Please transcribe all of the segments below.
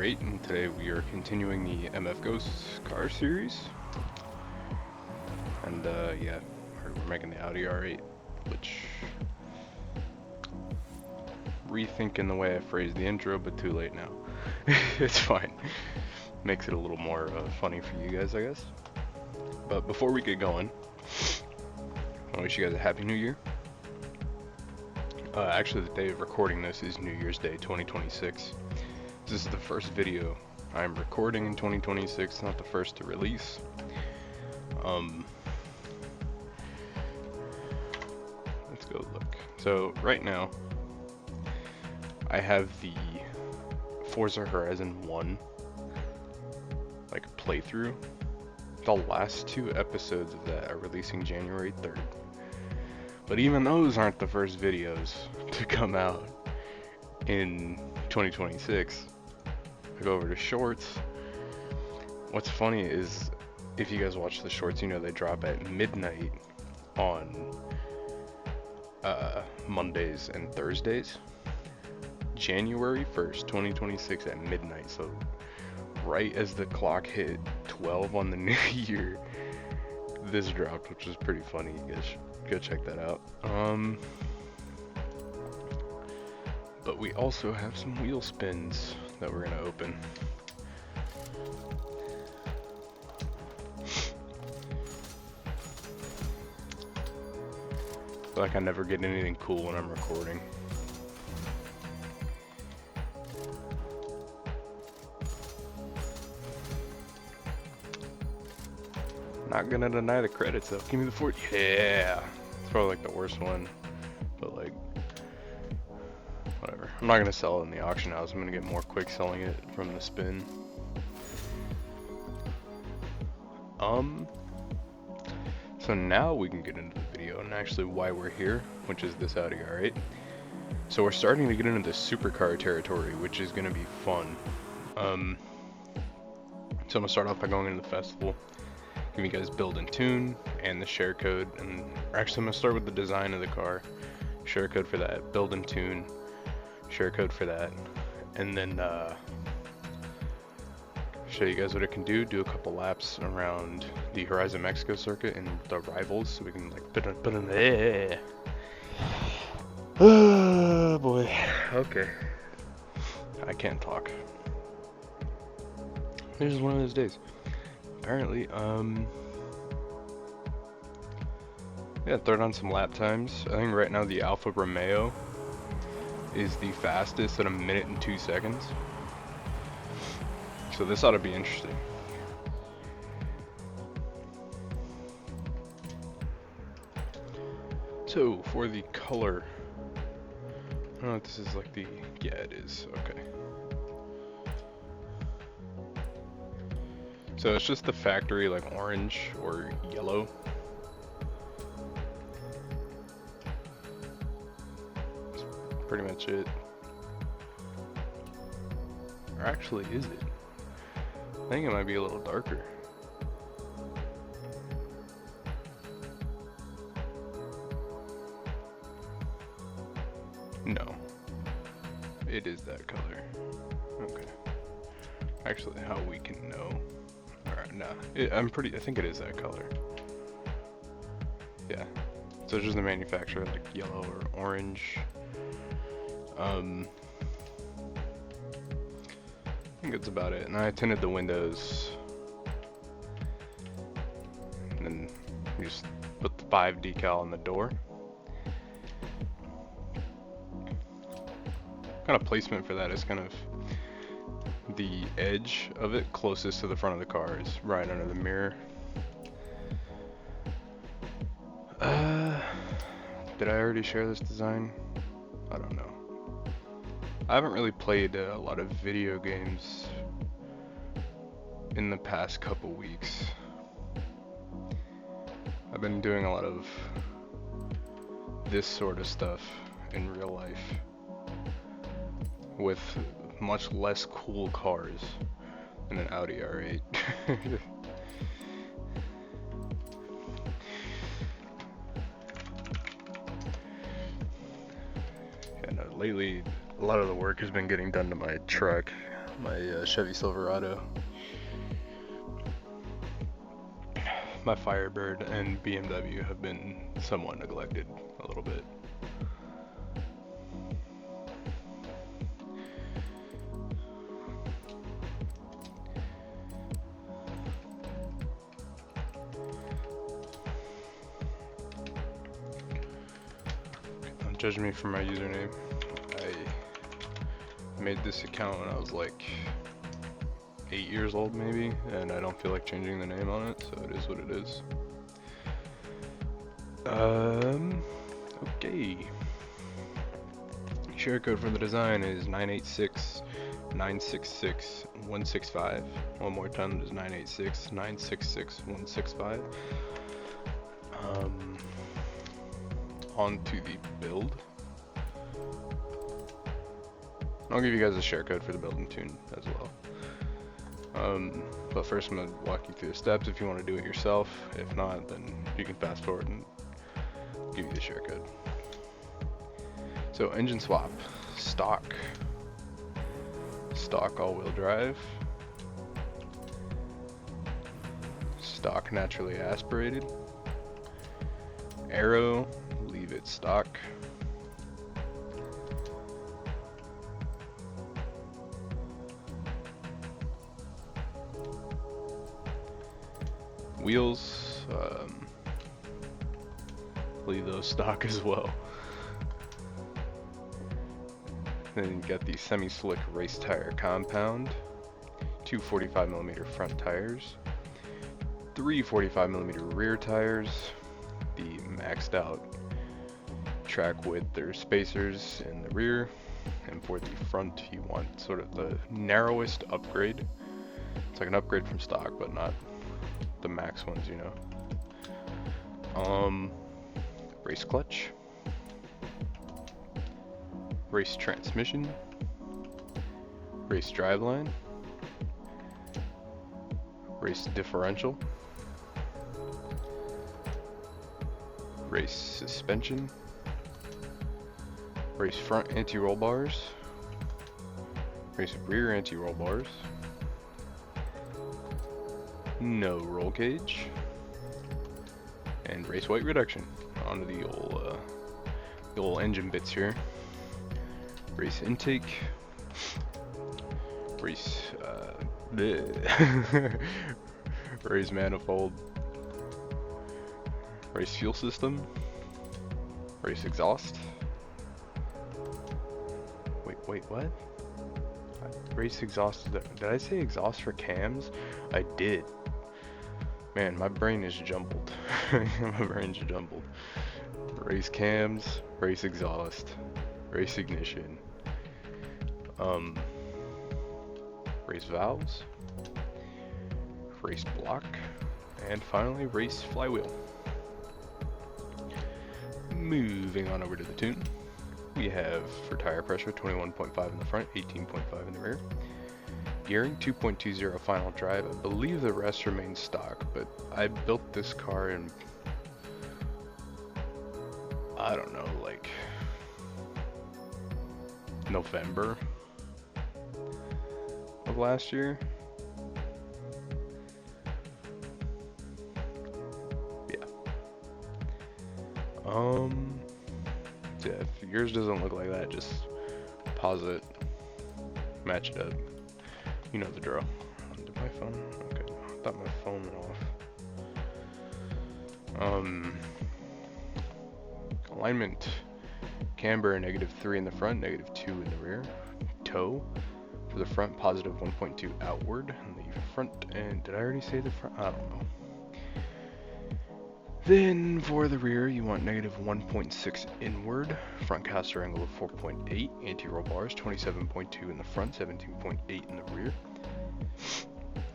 R8, and today we are continuing the MF Ghosts car series. And yeah, we're making the Audi R8, which, rethinking the way I phrased the intro, but too late now. It's fine. Makes it a little more funny for you guys, I guess. But before we get going, I wish you guys a Happy New Year. Actually, the day of recording this is New Year's Day 2026. This is the first video I'm recording in 2026, not the first to release. Let's go look. So right now, I have the Forza Horizon 1 playthrough. The last two episodes of that are releasing January 3rd. But even those aren't the first videos to come out in 2026. I go over to shorts. What's funny is, if you guys watch the shorts, you know they drop at midnight on Mondays and Thursdays. January 1st, 2026 at midnight. So right as the clock hit 12 on the new year, this dropped, which was pretty funny. You guys should go check that out. But we also have some wheel spins that we're gonna open. I feel like I never get anything cool when I'm recording. Not gonna deny the credits though. Give me the 40. Yeah, it's probably like the worst one, but like, whatever. I'm not gonna sell it in the auction house. I'm gonna get more quick selling it from the spin. So now we can get into the video and actually why we're here, which is this Audi R8. So we're starting to get into the supercar territory, which is gonna be fun. So I'm gonna start off by going into the festival. Give you guys build and tune and the share code, and actually I'm gonna start with the design of the car, share code for that, build and tune, share code for that, and then show you guys what it can do a couple laps around the Horizon Mexico circuit and the rivals, so we can like put in the oh boy, okay, I can't talk. It's just one of those days. Apparently, yeah, throw down some lap times. I think right now the Alfa Romeo is the fastest at 1 minute and 2 seconds. So this ought to be interesting. So for the color, I don't know if this is like the, yeah it is, okay. So it's just the factory like orange or yellow. That's pretty much it. Or actually, is it? I think it might be a little darker. No. It is that color. Okay. Actually, how we can know. Alright, nah. I think it is that color. Yeah. So it's just the manufacturer, like yellow or orange. I think that's about it. And I tinted the windows. And then we just put the 5 decal on the door. Kind of placement for that is kind of the edge of it closest to the front of the car is right under the mirror. Did I already share this design? I don't know. I haven't really played a lot of video games in the past couple weeks. I've been doing a lot of this sort of stuff in real life with much less cool cars than an Audi R8. Yeah, no, lately a lot of the work has been getting done to my truck. my Chevy Silverado, my Firebird, and BMW have been somewhat neglected a little bit. Don't judge me for my username. I made this account when I was like 8 years old maybe, and I don't feel like changing the name on it, so it is what it is. Okay. Share code for the design is 986-966-165. One more time, it is 986-966-165. On to the build. I'll give you guys a share code for the build and tune as well. But first I'm going to walk you through the steps if you want to do it yourself. If not, then you can fast forward and give you the share code. So engine swap, stock all-wheel drive, stock naturally aspirated, aero, leave it stock, wheels, leave those stock as well. Then you got the semi-slick race tire compound, two 45mm front tires, three 45mm rear tires, the maxed out track width or spacers in the rear, and for the front you want sort of the narrowest upgrade. It's like an upgrade from stock, but not the max ones, you know. Race clutch, race transmission, race driveline, race differential, race suspension, race front anti-roll bars, race rear anti-roll bars, no roll cage, and race weight reduction. Onto the old engine bits here. Race intake, race race manifold, race fuel system, race exhaust. Wait, what? Race exhaust, did I say exhaust for cams? I did. Man, my brain is jumbled. My brain's jumbled. Race cams, race exhaust, race ignition, race valves, race block, and finally race flywheel. Moving on over to the tune, we have for tire pressure 21.5 in the front, 18.5 in the rear. Gearing 2.20 final drive. I believe the rest remains stock, but I built this car in, I don't know, like November of last year. Yeah. Yeah, if yours doesn't look like that, just pause it, match it up. You know the drill. Did my phone? Okay, I thought my phone went off. Alignment. Camber, -3 in the front, -2 in the rear. Toe. For the front, +1.2 outward. And the front, and did I already say the front? I don't know. Then for the rear, you want -1.6 inward. Front caster angle of 4.8. Anti-roll bars, 27.2 in the front, 17.8 in the rear.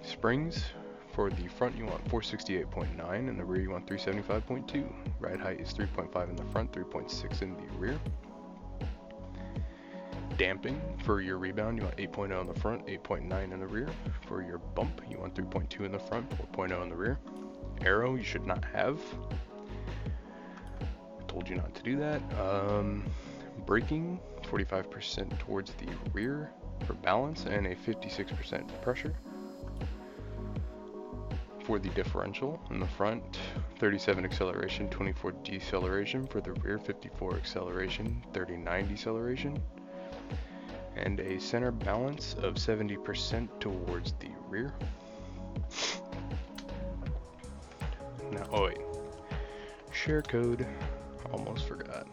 Springs. For the front, you want 468.9. In the rear, you want 375.2. Ride height is 3.5 in the front, 3.6 in the rear. Damping. For your rebound, you want 8.0 in the front, 8.9 in the rear. For your bump, you want 3.2 in the front, 4.0 in the rear. Aero, you should not have. I told you not to do that. Braking, 45% towards the rear. for balance and a 56% pressure. For the differential in the front, 37 acceleration, 24 deceleration. For the rear, 54 acceleration, 39 deceleration. And a center balance of 70% towards the rear. Now, oh wait, share code, almost forgot.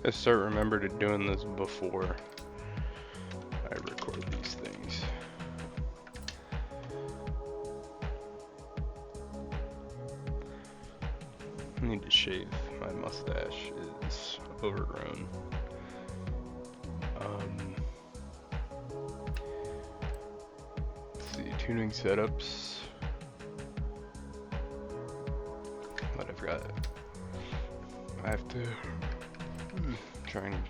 I start remember to doing this before I record these things. I need to shave. My mustache is overgrown. Let's see, tuning setups. But I forgot. I have to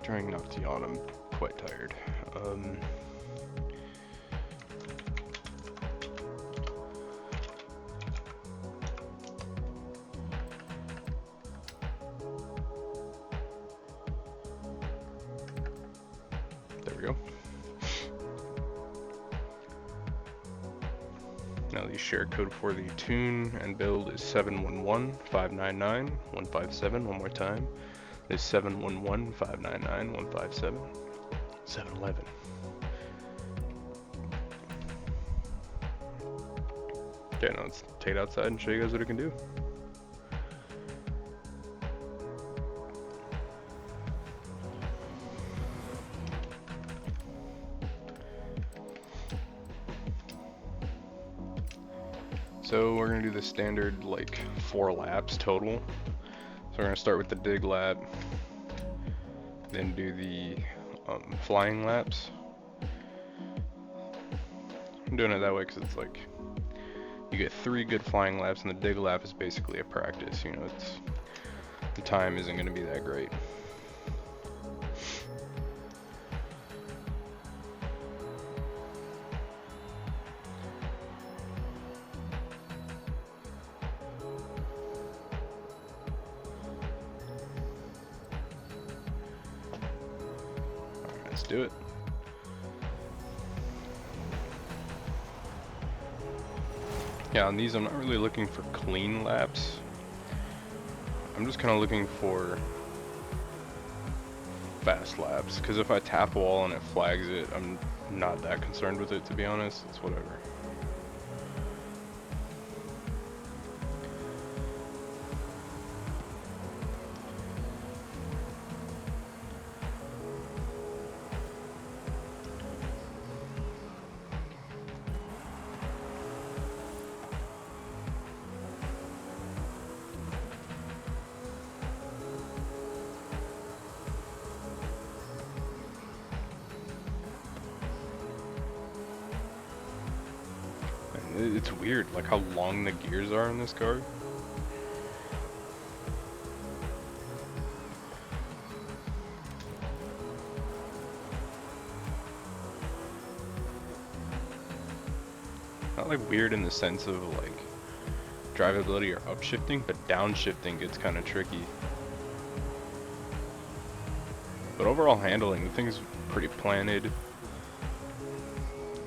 trying not to yawn. I'm quite tired. There we go. Now the share code for the tune and build is 711-599-157. One more time. Is 711-599-157. 7-Eleven. Okay, now let's take it outside and show you guys what it can do. So we're gonna do the standard like 4 laps total. So we're gonna start with the dig lap, then do the flying laps. I'm doing it that way because it's like you get 3 good flying laps, and the dig lap is basically a practice. You know, the time isn't gonna be that great. Let's do it. Yeah, on these I'm not really looking for clean laps. I'm just kind of looking for fast laps, because if I tap a wall and it flags it, I'm not that concerned with it, to be honest. It's whatever. It's weird, like how long the gears are in this car. Not like weird in the sense of like drivability or upshifting, but downshifting gets kind of tricky. But overall handling, the thing's pretty planted.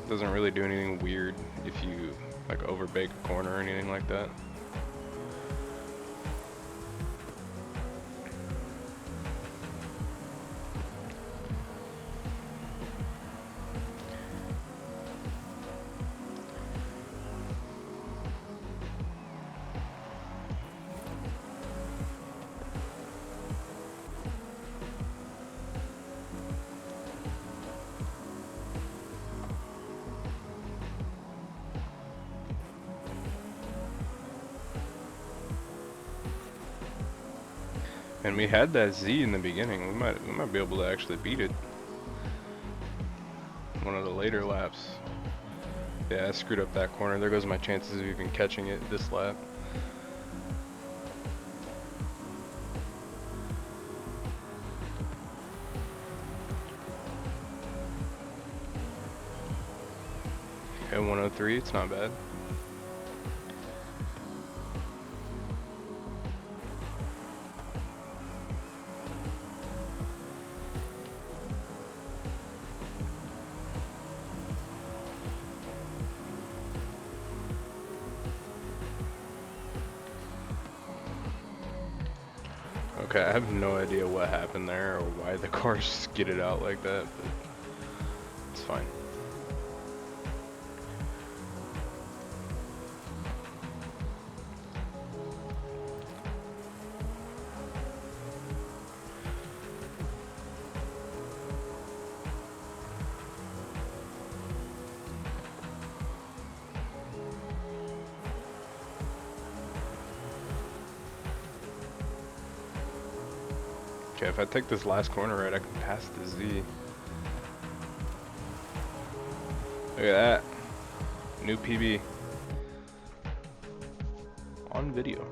Doesn't really do anything weird if you like overbake a corner or anything like that. And we had that Z in the beginning. We might be able to actually beat it. One of the later laps. Yeah, I screwed up that corner. There goes my chances of even catching it this lap. Okay, 103, it's not bad. Okay, I have no idea what happened there or why the car skidded out like that, but it's fine. Okay, if I take this last corner right, I can pass the Z. Look at that. New PB. On video.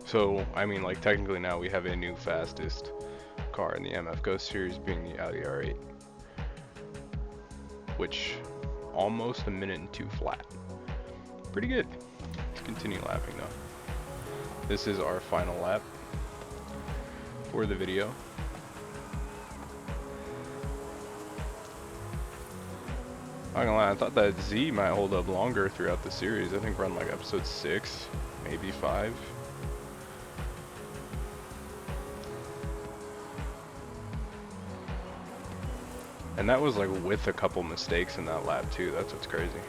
So, I mean, like, technically now we have a new fastest car in the MF Ghost series, being the Audi R8. Which, almost a minute and 2 flat. Pretty good. Let's continue lapping though. This is our final lap for the video. Not gonna lie, I thought that Z might hold up longer throughout the series. I think we're on like episode 6, maybe 5. And that was like with a couple mistakes in that lap too. That's what's crazy.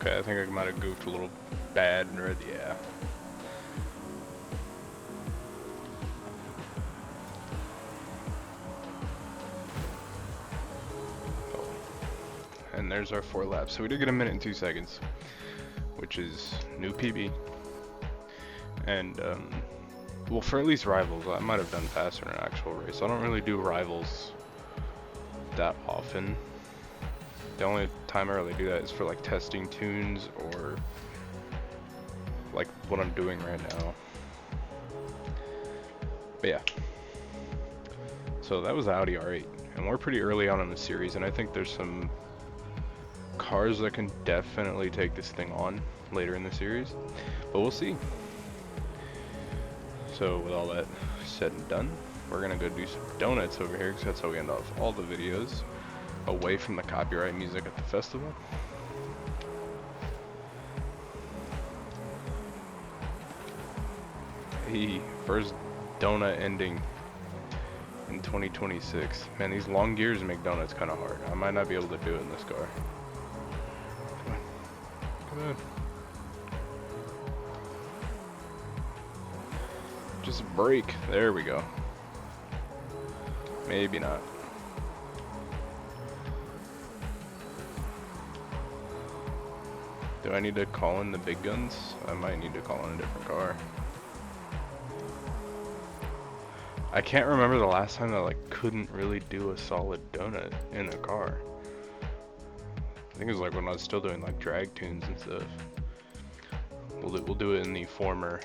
Okay, I think I might have goofed a little bad in red, yeah. Oh. And there's our 4 laps. So we did get a minute and 2 seconds, which is new PB. And, well, for at least rivals, I might have done faster in an actual race. I don't really do rivals that often. The only time I really do that is for like testing tunes or like what I'm doing right now. But yeah. So that was the Audi R8, and we're pretty early on in the series, and I think there's some cars that can definitely take this thing on later in the series, but we'll see. So with all that said and done, we're gonna go do some donuts over here, because that's how we end off all the videos, away from the copyright music at the festival. Hey, first donut ending in 2026. Man, these long gears make donuts kind of hard. I might not be able to do it in this car. Come on. Come on. Just brake. There we go. Maybe not. Do I need to call in the big guns? I might need to call in a different car. I can't remember the last time I like couldn't really do a solid donut in a car. I think it was like when I was still doing like drag tunes and stuff. We'll do it in the former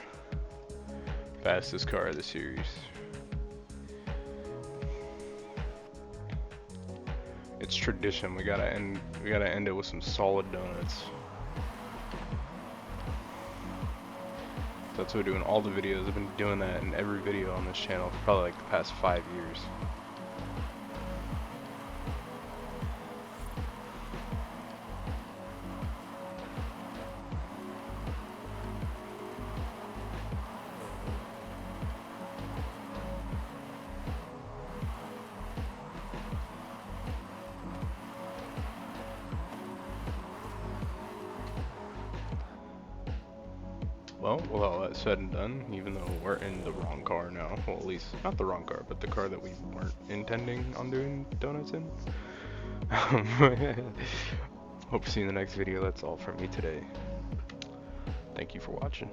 fastest car of the series. It's tradition. We gotta end it with some solid donuts. That's what we do in all the videos. I've been doing that in every video on this channel for probably like the past 5 years. Well, with all that said and done, even though we're in the wrong car now, well, at least not the wrong car, but the car that we weren't intending on doing donuts in. Hope to see you in the next video. That's all from me today. Thank you for watching.